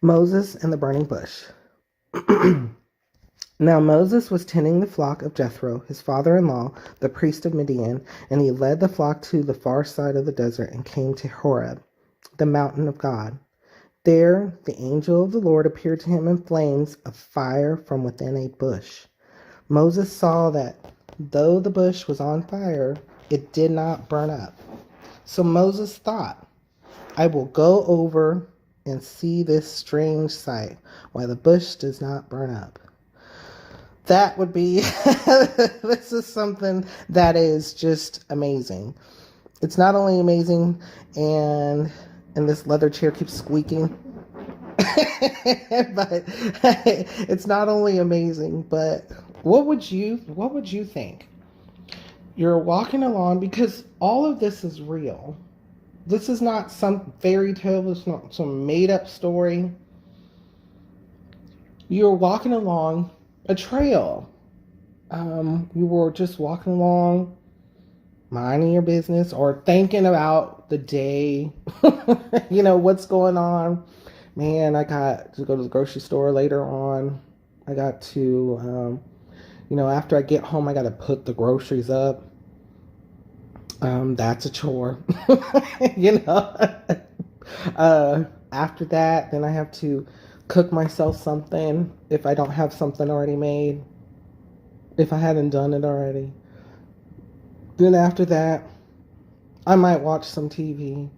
Moses and the burning bush. Now Moses was tending the flock of Jethro, his father-in-law, the priest of Midian, and he led the flock to the far side of the desert and came to Horeb, the mountain of God. There the angel of the Lord appeared to him in flames of fire from within a bush. Moses saw that though the bush was on fire, it did not burn up. So Moses thought, I will go over and see this strange sight, why the bush does not burn up. That would be, this is something that is just amazing. It's not only amazing, and this leather chair keeps squeaking, but it's not only amazing, but what would you think? You're walking along, because all of this is real. This is not some fairy tale. It's not some made up story. You're walking along a trail. You were just walking along, minding your business, or thinking about the day. What's going on. Man, I got to go to the grocery store later on. I got to, after I get home, I got to put the groceries up. That's a chore. you know. After that, then I have to cook myself something if I don't have something already made. If I hadn't done it already. Then after that, I might watch some TV,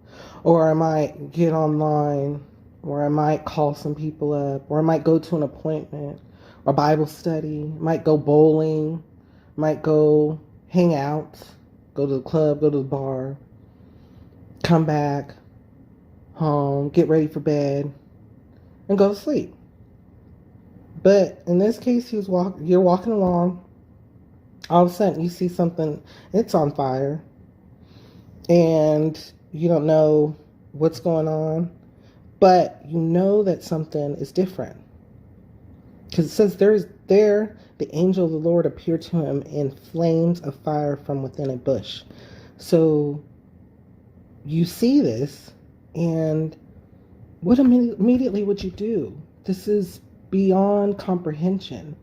or I might get online, or I might call some people up, or I might go to an appointment, or Bible study, might go bowling, might go hang out, go to the club, go to the bar, come back home, get ready for bed, and go to sleep. But in this case, you're walking along, all of a sudden you see something, it's on fire, and you don't know what's going on, but you know that something is different. Because it says the angel of the Lord appeared to him in flames of fire from within a bush. So you see this, and what immediately would you do? This is beyond comprehension.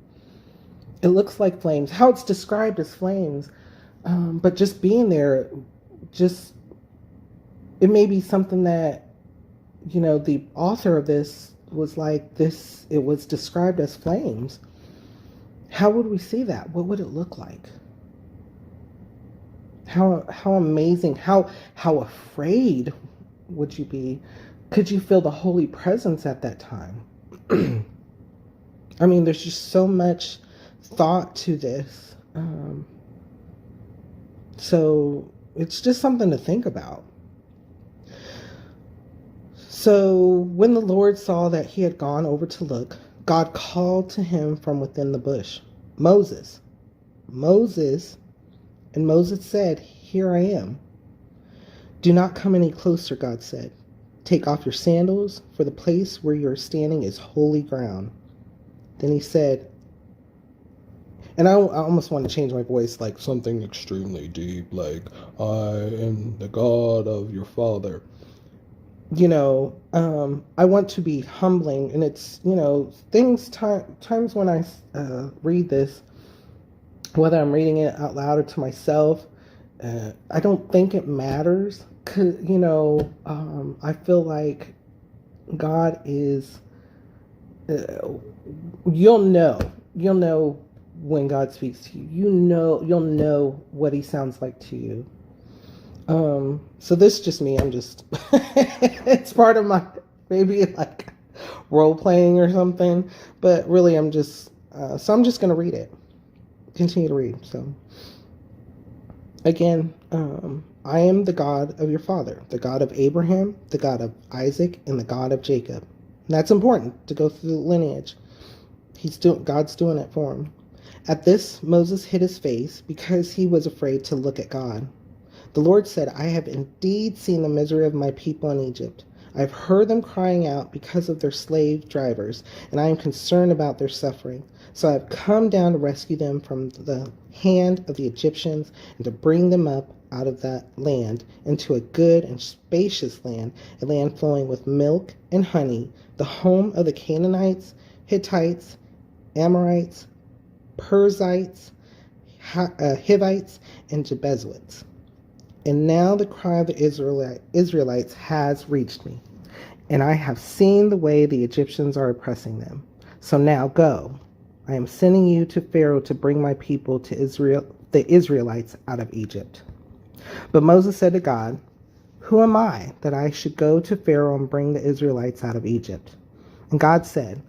It looks like flames, how it's described as flames, but just being there, it may be something that, the author of this was like this, it was described as flames. How would we see that? What would it look like? How amazing, how afraid would you be? Could you feel the holy presence at that time? I mean, there's just so much thought to this. So it's just something to think about. So when the Lord saw that he had gone over to look, God called to him from within the bush, Moses, Moses. And Moses said, Here I am. Do not come any closer, God said. Take off your sandals, for the place where you are standing is holy ground. Then he said, and I almost want to change my voice, like something extremely deep, like, I am the God of your father. I want to be humbling, and it's, times when I read this, whether I'm reading it out loud or to myself, I don't think it matters, because, I feel like God is, you'll know when God speaks to you. You'll know what he sounds like to you. So this is just me. I'm just, it's part of my, maybe like role playing or something, but really I'm just going to read it, continue to read. So again, I am the God of your father, the God of Abraham, the God of Isaac, and the God of Jacob. And that's important to go through the lineage. God's doing it for him. At this, Moses hid his face because he was afraid to look at God. The Lord said, I have indeed seen the misery of my people in Egypt. I have heard them crying out because of their slave drivers, and I am concerned about their suffering. So I have come down to rescue them from the hand of the Egyptians and to bring them up out of that land into a good and spacious land, a land flowing with milk and honey, the home of the Canaanites, Hittites, Amorites, Perizzites, Hivites, and Jebusites. And now the cry of the Israelites has reached me, and I have seen the way the Egyptians are oppressing them. So now go. I am sending you to Pharaoh to bring my people to Israel, the Israelites, out of Egypt. But Moses said to God, who am I that I should go to Pharaoh and bring the Israelites out of Egypt? And God said,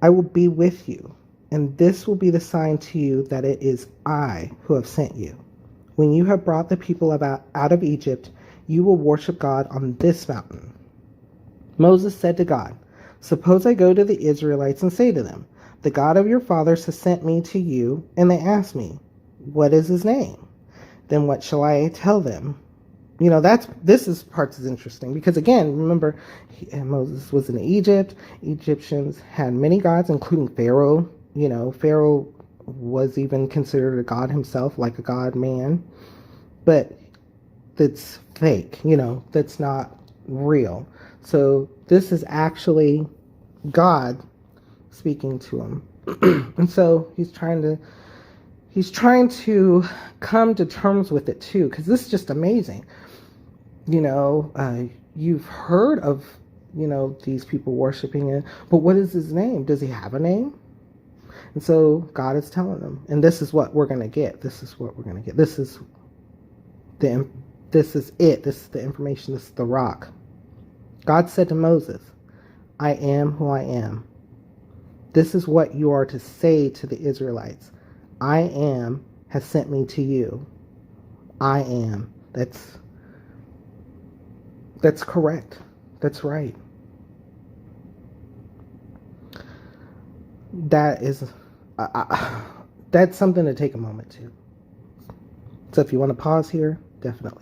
I will be with you, and this will be the sign to you that it is I who have sent you. When you have brought the people out of Egypt, you will worship God on this mountain. Moses said to God, suppose I go to the Israelites and say to them, the God of your fathers has sent me to you, and they ask me, what is his name? Then what shall I tell them? This part is interesting because, again, remember, Moses was in Egypt. Egyptians had many gods, including Pharaoh. Pharaoh was even considered a god himself, like a god man. But that's fake, that's not real. So this is actually God speaking to him. And so he's trying to come to terms with it too, because this is just amazing. You've heard of, these people worshiping it, but what is his name? Does he have a name? And so God is telling them, and this is what we're going to get. This is what we're going to get. This is it. This is the information. This is the rock. God said to Moses, I am who I am. This is what you are to say to the Israelites. I am has sent me to you. I am. That's correct. That's right. That is, that's something to take a moment to. So if you want to pause here, definitely.